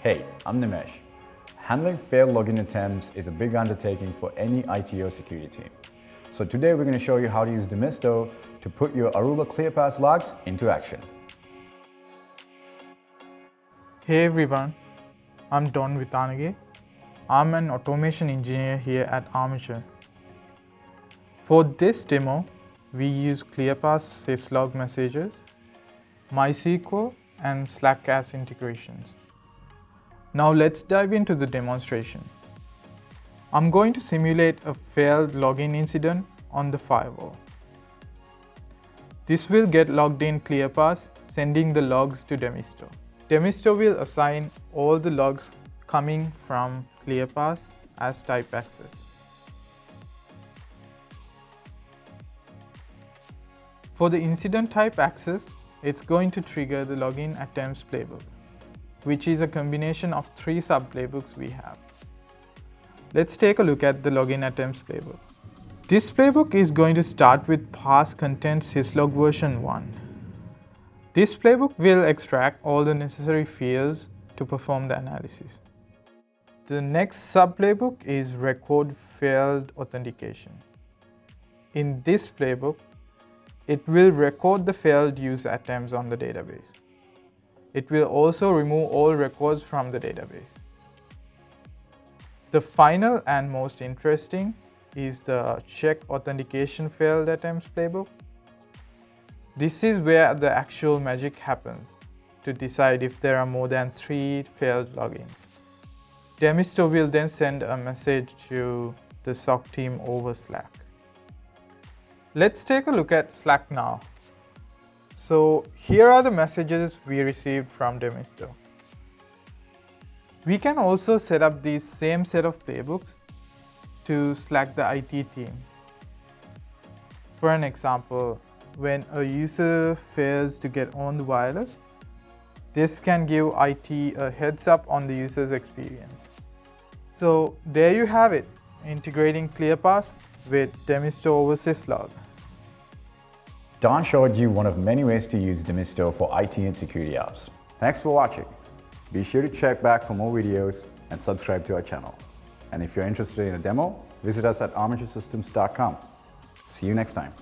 Hey, I'm Nimesh. Handling failed login attempts is a big undertaking for any IT or security team. So today we're going to show you how to use Demisto to put your Aruba Clearpass logs into action. Hey everyone, I'm Don Vitanage. I'm an automation engineer here at Armature. For this demo, we use Clearpass syslog messages, MySQL and Slack as integrations. Now let's dive into the demonstration. I'm going to simulate a failed login incident on the firewall. This will get logged in Clearpass, sending the logs to Demisto. Demisto will assign all the logs coming from Clearpass as type access. For the incident type access, it's going to trigger the login attempts playbook, which is a combination of 3 sub-playbooks we have. Let's take a look at the login attempts playbook. This playbook is going to start with pass content syslog version 1. This playbook will extract all the necessary fields to perform the analysis. The next sub-playbook is record failed authentication. In this playbook, it will record the failed user attempts on the database. It will also remove all records from the database. The final and most interesting is the check authentication failed attempts playbook. This is where the actual magic happens to decide if there are more than 3 failed logins. Demisto will then send a message to the SOC team over Slack. Let's take a look at Slack now. So here are the messages we received from Demisto. We can also set up these same set of playbooks to Slack the IT team. For an example, when a user fails to get on the wireless, this can give IT a heads up on the user's experience. So there you have it, integrating Clearpass with Demisto over syslog. Don showed you one of many ways to use Demisto for IT and security apps. Thanks for watching. Be sure to check back for more videos and subscribe to our channel. And if you're interested in a demo, visit us at armaturesystems.com. See you next time.